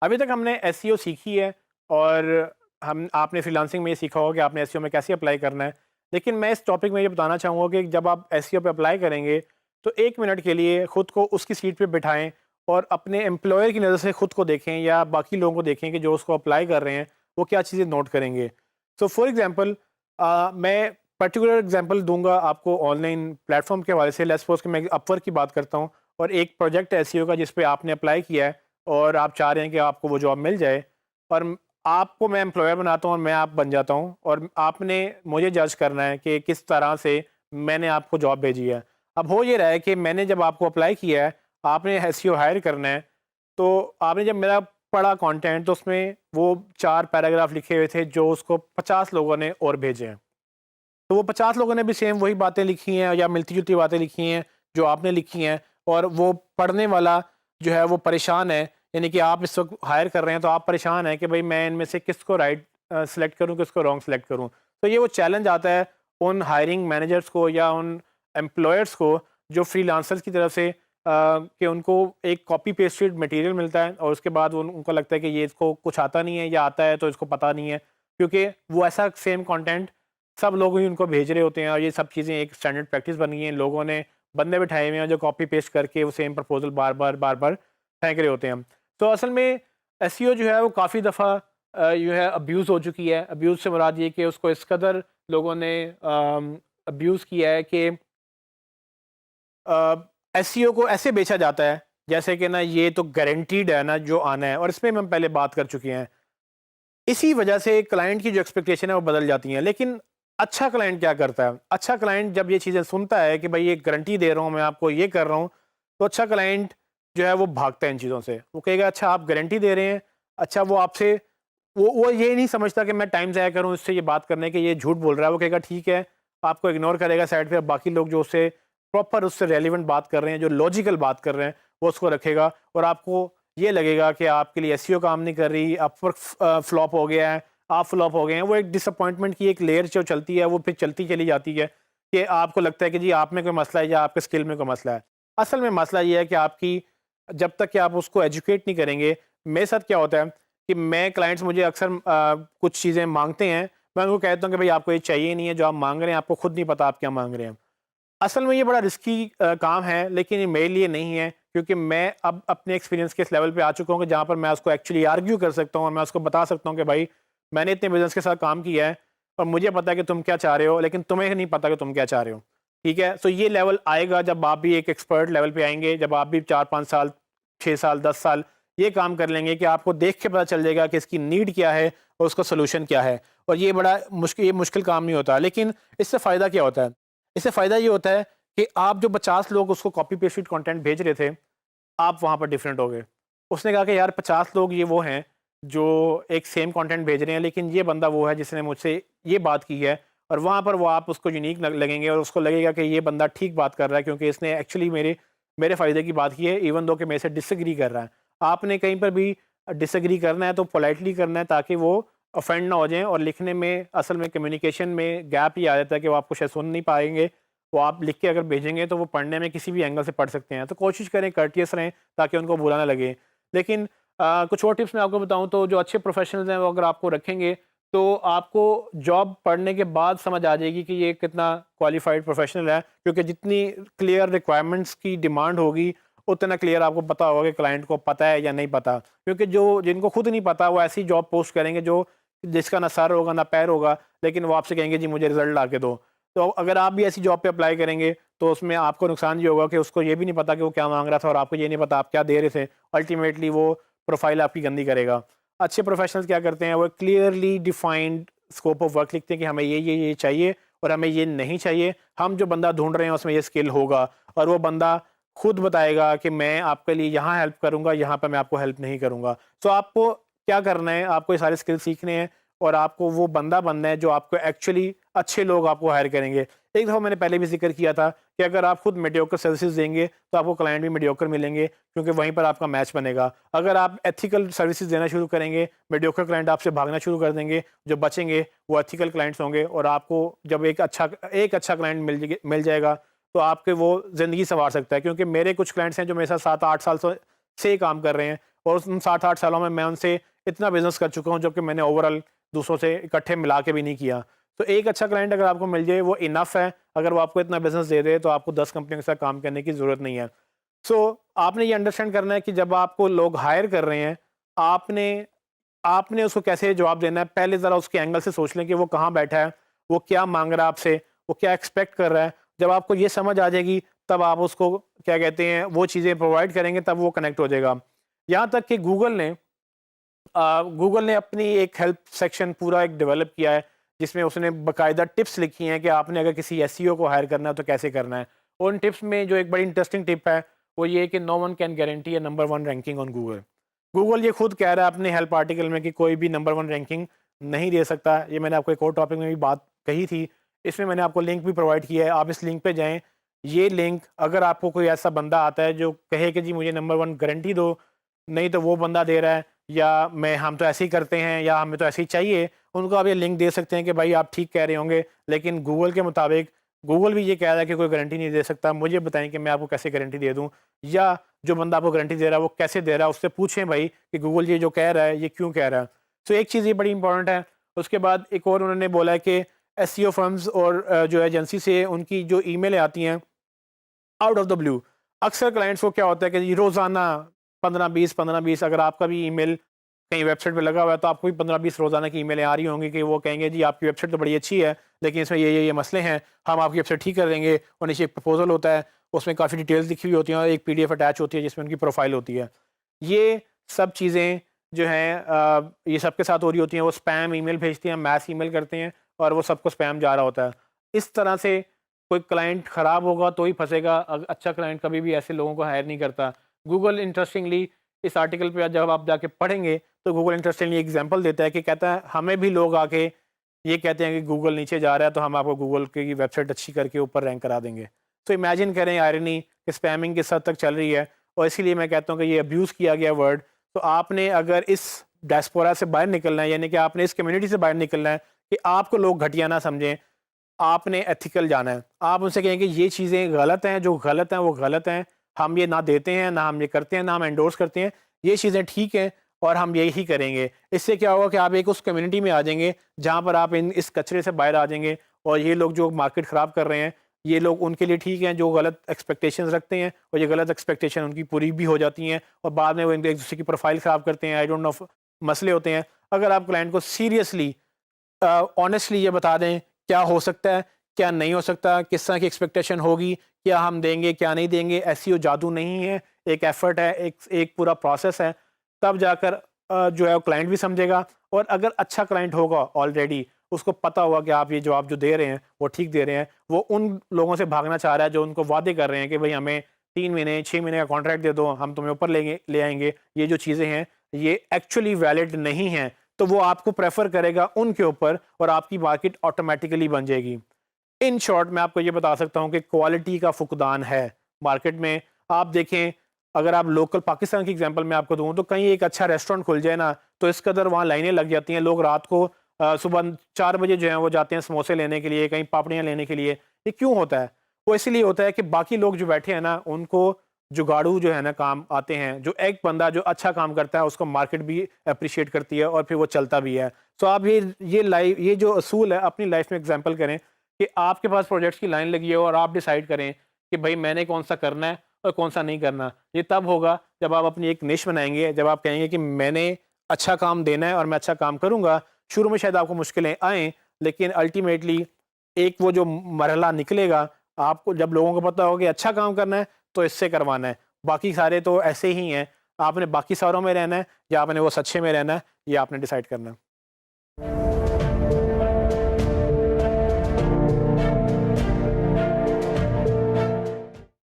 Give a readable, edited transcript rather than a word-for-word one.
अभी तक हमने एसईओ सीखी है और हम आपने फ्रीलांसिंग में ये सीखा होगा कि आपने एसईओ में कैसे अप्लाई करना है। लेकिन मैं इस टॉपिक में ये बताना चाहूँगा कि जब आप एसईओ पे अप्लाई करेंगे तो 1 मिनट के लिए खुद को उसकी सीट पे बिठाएँ और अपने एम्प्लॉयर की नज़र से खुद को देखें या बाकी लोगों को देखें कि जो उसको अप्लाई कर रहे हैं, वो क्या चीज़ें नोट करेंगे। सो फॉर एग्ज़ाम्पल मैं पर्टिकुलर एग्ज़ाम्पल दूँगा आपको ऑनलाइन प्लेटफ़ॉर्म के हवाले से। लेट्स सपोज़ कि मैं अपवर्क की बात करता हूँ और एक प्रोजेक्ट है एसईओ का जिस पे आपने अप्लाई किया है और आप चाह रहे हैं कि आपको वो जॉब मिल जाए और आपको मैं एम्प्लॉयर बनाता हूँ और मैं आप बन जाता हूँ और आपने मुझे जज करना है कि किस तरह से मैंने आपको जॉब भेजी है। अब हो ये रहा है कि मैंने जब आपको अप्लाई किया है, आपने एसईओ हायर करना है, तो आपने जब मेरा पढ़ा कंटेंट तो उसमें वो 4 पैराग्राफ लिखे हुए थे जो उसको 50 लोगों ने और भेजे हैं। तो वो 50 लोगों ने भी सेम वही बातें लिखी हैं या मिलती-जुलती बातें लिखी हैं जो आपने लिखी हैं और वो पढ़ने वाला जो है वो परेशान है। यानी कि आप इस वक़्त हायर कर रहे हैं तो आप परेशान हैं कि भई मैं इनमें से किसको राइट सेलेक्ट करूँ, किसको रॉन्ग सेलेक्ट करूँ। तो ये वो चैलेंज आता है उन हायरिंग मैनेजर्स को या उन एम्प्लॉयर्स को जो फ्रीलांसर्स की तरफ से कि उनको एक कॉपी पेस्टेड मटेरियल मिलता है और उसके बाद उनको लगता है कि ये इसको कुछ आता नहीं है या आता है तो इसको पता नहीं है। क्योंकि वो ऐसा सेम कंटेंट सब लोग ही उनको भेज रहे होते हैं और ये सब चीज़ें एक स्टैंडर्ड प्रैक्टिस बन गई है। लोगों ने बंदे बिठाए हुए हैं जो कॉपी पेस्ट करके वो सेम प्रपोज़ल बार-बार फेंक रहे होते हैं। तो असल में एसईओ जो है वो काफ़ी दफ़ा जो है अब्यूज़ हो चुकी है। अब्यूज़ से मुराद ये कि उसको इस कदर लोगों ने अब्यूज़ किया है कि एसईओ को ऐसे बेचा जाता है जैसे कि ना ये तो गारंटीड है ना जो आना है और इसमें हम पहले बात कर चुके हैं। इसी वजह से क्लाइंट की जो एक्सपेक्टेशन है वो बदल जाती हैं। लेकिन अच्छा क्लाइंट क्या करता है? अच्छा क्लाइंट जब ये चीज़ें सुनता है कि भाई ये गारंटी दे रहा हूँ, मैं आपको ये कर रहा हूँ, तो अच्छा क्लाइंट जो है वो भागता है इन चीज़ों से। वो कहेगा अच्छा आप गारंटी दे रहे हैं, अच्छा वो आपसे वो ये नहीं समझता कि मैं टाइम ज़ाया करूँ इससे ये बात करने के, ये झूठ बोल रहा है। वो कहेगा ठीक है, आपको इग्नोर करेगा साइड पे। बाकी लोग जो उससे प्रॉपर उससे रेलेवेंट बात कर रहे हैं, जो लॉजिकल बात कर रहे हैं, वो उसको रखेगा और आपको ये लगेगा कि आपके लिए एसईओ काम नहीं कर रही, अपवर्क फ्लॉप हो गया है, आप फ्लॉप हो गए हैं। वो एक डिसअपॉइंटमेंट की एक लेयर जो चलती है, वो फिर चलती चली जाती है कि आपको लगता है कि जी आप में कोई मसला है या आपके स्किल में कोई मसला है। असल में मसला ये है कि आपकी जब तक कि आप उसको एजुकेट नहीं करेंगे। मेरे साथ क्या होता है कि मैं क्लाइंट्स मुझे अक्सर कुछ चीज़ें माँगते हैं, मैं उनको कहता हूँ कि भाई आपको ये चाहिए नहीं है, जो आप माँग रहे हैं आपको खुद नहीं पता आप क्या माँग रहे हैं। असल में ये बड़ा रिस्की काम है लेकिन ये मेरे लिए नहीं है क्योंकि मैं अब अपने एक्सपीरियंस के इस लेवल पे आ चुका हूँ कि जहाँ पर मैं उसको एक्चुअली आर्ग्यू कर सकता हूँ और मैं उसको बता सकता हूँ कि भाई मैंने इतने बिजनेस के साथ काम किया है और मुझे पता है कि तुम क्या चाह रहे हो लेकिन तुम्हें नहीं पता कि तुम क्या चाह रहे हो। ठीक है, सो ये लेवल आएगा जब आप भी एक एक्सपर्ट लेवल पे आएंगे, जब आप भी 4-5 साल 6 साल 10 साल ये काम कर लेंगे कि आपको देख के पता चल जाएगा कि इसकी नीड क्या है और उसका सोल्यूशन क्या है। और ये बड़ा मुश्किल काम नहीं होता। लेकिन इससे फ़ायदा क्या होता है? इससे फ़ायदा ये होता है कि आप जो 50 लोग उसको कॉपी पेस्टेड कंटेंट भेज रहे थे, आप वहाँ पर डिफरेंट हो गए। उसने कहा कि यार 50 लोग ये वो हैं, जो एक सेम कंटेंट भेज रहे हैं, लेकिन ये बंदा वो है जिसने मुझसे ये बात की है और वहाँ पर वो आप उसको यूनिक लगेंगे और उसको लगेगा कि ये बंदा ठीक बात कर रहा है क्योंकि इसने एक्चुअली मेरे मेरे फ़ायदे की बात की है, इवन दो कि मेरे से डिसएग्री कर रहा है। आपने कहीं पर भी डिसएग्री करना है तो पोलाइटली करना है ताकि वो ऑफेंड ना हो जाएँ और लिखने में असल में कम्युनिकेशन में गैप ही आ जाता है कि वो आपको शायद सुन नहीं पाएँगे। वो आप लिख के अगर भेजेंगे तो वो पढ़ने में किसी भी एंगल से पढ़ सकते हैं। तो कोशिश करें कर्टियस रहें ताकि उनको बुरा ना लगे। लेकिन कुछ और टिप्स मैं आपको बताऊँ तो जो अच्छे प्रोफ़ेशनल्स हैं वो अगर आपको रखेंगे तो आपको जॉब पढ़ने के बाद समझ आ जाएगी कि ये कितना क्वालिफ़ाइड प्रोफ़ेशनल है। क्योंकि जितनी क्लियर रिक्वायरमेंट्स की डिमांड होगी, उतना क्लियर आपको पता होगा कि क्लाइंट को पता है या नहीं पता। क्योंकि जो जिनको खुद नहीं पता वो ऐसी जॉब पोस्ट करेंगे जो जिसका ना सर होगा ना पैर होगा, लेकिन वो आपसे कहेंगे जी मुझे रिज़ल्ट ला के दो। तो अगर आप भी ऐसी जॉब पे अप्लाई करेंगे तो उसमें आपको नुकसान ये होगा कि उसको ये भी नहीं पता कि वो क्या माँग रहा था और आपको ये नहीं पता आप क्या दे रहे थे। अल्टीमेटली वो प्रोफ़ाइल आपकी गंदी करेगा। अच्छे प्रोफ़ेशनल्स क्या करते हैं, वो clearly defined scope of work लिखते हैं कि हमें ये चाहिए और हमें ये नहीं चाहिए। हम जो बंदा ढूँढ रहे हैं उसमें ये स्किल होगा और वो बंदा खुद बताएगा कि मैं आपके लिए यहाँ हेल्प करूँगा, यहाँ पे मैं आपको हेल्प नहीं करूँगा। तो आपको क्या करना है, आपको ये सारे स्किल सीखने हैं और आपको वो बंदा बनना है जो आपको एक्चुअली अच्छे लोग आपको हायर करेंगे। एक दफ़ा मैंने पहले भी ज़िक्र किया था कि अगर आप खुद मीडियोकर सर्विसेज़ देंगे तो आपको क्लाइंट भी मीडियोकर मिलेंगे क्योंकि वहीं पर आपका मैच बनेगा। अगर आप एथिकल सर्विसेज़ देना शुरू करेंगे, मीडियोकर क्लाइंट आपसे भागना शुरू कर देंगे, जो बचेंगे वो एथिकल क्लाइंट्स होंगे और आपको जब एक अच्छा क्लाइंट मिल जाएगा तो आपके वो ज़िंदगी सँवार सकता है। क्योंकि मेरे कुछ क्लाइंट्स हैं जो मेरे साथ 7-8 साल से काम कर रहे हैं और उन 7-8 सालों में मैं उनसे इतना बिजनेस कर चुका हूँ जबकि मैंने ओवरऑल दूसरों से इकट्ठे मिला के भी नहीं किया। तो एक अच्छा क्लाइंट अगर आपको मिल जाए वो इनफ है। अगर वो आपको इतना बिजनेस दे दे तो आपको 10 कंपनियों के साथ काम करने की ज़रूरत नहीं है। सो आपने ये अंडरस्टैंड करना है कि जब आपको लोग हायर कर रहे हैं, आपने आपने उसको कैसे जवाब देना है। पहले ज़रा उसके एंगल से सोच लें कि वो कहाँ बैठा है, वो क्या मांग रहा है आपसे, वो क्या एक्सपेक्ट कर रहा है। जब आपको ये समझ आ जाएगी तब आप उसको क्या कहते हैं वो चीज़ें प्रोवाइड करेंगे, तब वो कनेक्ट हो जाएगा। यहाँ तक कि गूगल ने अपनी एक हेल्प सेक्शन पूरा एक डेवलप किया है जिसमें उसने बाकायदा टिप्स लिखी हैं कि आपने अगर किसी एसईओ को हायर करना है तो कैसे करना है। और उन टिप्स में जो एक बड़ी इंटरेस्टिंग टिप है वो ये कि no one can guarantee a number 1 ranking on Google. Google ये खुद कह रहा है अपने हेल्प आर्टिकल में कि कोई भी नंबर 1 रैंकिंग नहीं दे सकता। ये मैंने आपको एक और टॉपिक में भी बात कही थी, इसमें मैंने आपको लिंक भी प्रोवाइड किया है, आप इस लिंक पे जाएं। ये लिंक अगर आपको कोई ऐसा बंदा आता है जो कहे कि जी मुझे नंबर 1 गारंटी दो, नहीं तो वो बंदा दे रहा है या मैं हम तो ऐसे ही करते हैं या हमें तो ऐसे ही चाहिए, उनको आप ये लिंक दे सकते हैं कि भाई आप ठीक कह रहे होंगे लेकिन गूगल के मुताबिक गूगल भी ये कह रहा है कि कोई गारंटी नहीं दे सकता। मुझे बताएं कि मैं आपको कैसे गारंटी दे दूं, या जो बंदा आपको गारंटी दे रहा है वो कैसे दे रहा है, उससे पूछें भाई कि गूगल ये जो कह रहा है ये क्यों कह रहा है। तो एक चीज़ ये बड़ी इंपॉर्टेंट है। उसके बाद एक और उन्होंने बोला है कि एसईओ फर्म्स और जो एजेंसी से उनकी जो ईमेलें आती हैं आउट ऑफ द ब्लू, अक्सर क्लाइंट्स को क्या होता है कि जी रोज़ाना 15-20 अगर आपका भी ईमेल कहीं वेबसाइट पे लगा हुआ है तो आपको भी 15-20 रोज़ाना की ईमेलें आ रही होंगी कि वो कहेंगे जी आपकी वेबसाइट तो बड़ी अच्छी है लेकिन इसमें ये मसले हैं, हम आपकी वेबसाइट ठीक कर देंगे। और नीचे एक प्रपोजल होता है, उसमें काफ़ी डिटेल्स लिखी हुई होती हैं और एक पीडीएफ अटैच होती है जिसमें उनकी प्रोफाइल होती है। ये सब चीज़ें जो हैं ये सबके साथ हो रही होती हैं। वो स्पैम ईमेल भेजते हैं, मैस ईमेल करते हैं और वो सबको स्पैम जा रहा होता है। इस तरह से कोई क्लाइंट ख़राब होगा तो ही फंसेगा। अच्छा क्लाइंट कभी भी ऐसे लोगों को हायर नहीं करता। गूगल इंटरेस्टिंगली इस आर्टिकल पे जब आप जाके पढ़ेंगे तो गूगल इंटरेस्टिंगली एग्जांपल देता है कि कहता है हमें भी लोग आके ये कहते हैं कि गूगल नीचे जा रहा है तो हम आपको गूगल की वेबसाइट अच्छी करके ऊपर रैंक करा देंगे। तो इमेजिन करें आयरनी कि स्पैमिंग किस हद तक चल रही है। और इसीलिए मैं कहता हूँ कि ये अब्यूज़ किया गया वर्ड। तो आपने अगर इस डायस्पोरा से बाहर निकलना है, यानी कि आपने इस कम्युनिटी से बाहर निकलना है कि आपको लोग घटिया ना समझें, आपने एथिकल जाना है। आप उनसे कहें कि ये चीज़ें गलत हैं, जो गलत हैं वो गलत हैं, हम ये ना देते हैं, ना हम ये करते हैं, ना हम एंडोर्स करते हैं, ये चीज़ें ठीक हैं और हम यही करेंगे। इससे क्या होगा कि आप एक उस कम्युनिटी में आ जाएंगे जहाँ पर आप इस कचरे से बाहर आ जाएंगे और ये लोग जो मार्केट ख़राब कर रहे हैं ये लोग उनके लिए ठीक हैं जो गलत एक्सपेक्टेशंस रखते हैं और ये गलत एक्सपेक्टेशन उनकी पूरी भी हो जाती हैं और बाद में वो एक दूसरे की प्रोफाइल ख़राब करते हैं। आई डोंट नो मसले होते हैं। अगर आप क्लाइंट को सीरियसली ऑनेस्टली ये बता दें क्या हो सकता है, क्या नहीं हो सकता, किस तरह की एक्सपेक्टेशन होगी, क्या हम देंगे, क्या नहीं देंगे। एसईओ जादू नहीं है, एक एफर्ट है, एक पूरा प्रोसेस है। तब जाकर जो है क्लाइंट भी समझेगा। और अगर अच्छा क्लाइंट होगा ऑलरेडी, उसको पता होगा कि आप ये जवाब जो दे रहे हैं वो ठीक दे रहे हैं, वो उन लोगों से भागना चाह रहा है जो उनको वादे कर रहे हैं कि भाई हमें 3 महीने 6 महीने का कॉन्ट्रैक्ट दे दो, हम तुम्हें ऊपर ले आएंगे। ये जो चीज़ें हैं ये एक्चुअली वैलिड नहीं हैं, तो वो आपको प्रेफर करेगा उनके ऊपर और आपकी मार्केट ऑटोमेटिकली बन जाएगी। इन शॉर्ट मैं आपको ये बता सकता हूँ कि क्वालिटी का फुकदान है मार्केट में। आप देखें, अगर आप लोकल पाकिस्तान की एग्जांपल मैं आपको दूं तो कहीं एक अच्छा रेस्टोरेंट खुल जाए ना तो इस कदर वहाँ लाइनें लग जाती हैं। लोग रात को सुबह 4 बजे जो है वो जाते हैं समोसे लेने के लिए, कहीं पापड़ियाँ लेने के लिए। ये क्यों होता है? वो इसीलिए होता है कि बाकी लोग जो बैठे हैं ना उनको जुगाड़ू जो है ना काम आते हैं। जो एक बंदा जो अच्छा काम करता है उसको मार्केट भी अप्रिशिएट करती है और फिर वो चलता भी है। तो आप ये जो असूल है अपनी लाइफ में एग्जाम्पल करें कि आपके पास प्रोजेक्ट्स की लाइन लगी है और आप डिसाइड करें कि भाई मैंने कौन सा करना है और कौन सा नहीं करना। ये तब होगा जब आप अपनी एक निश बनाएंगे, जब आप कहेंगे कि मैंने अच्छा काम देना है और मैं अच्छा काम करूंगा। शुरू में शायद आपको मुश्किलें आएँ लेकिन अल्टीमेटली एक वो जो मरहला निकलेगा, आपको जब लोगों को पता होगा कि अच्छा काम करना है तो इससे करवाना है, बाकी सारे तो ऐसे ही हैं। आपने बाकी सारों में रहना है या आपने वो सच्चे में रहना है, ये आपने डिसाइड करना है।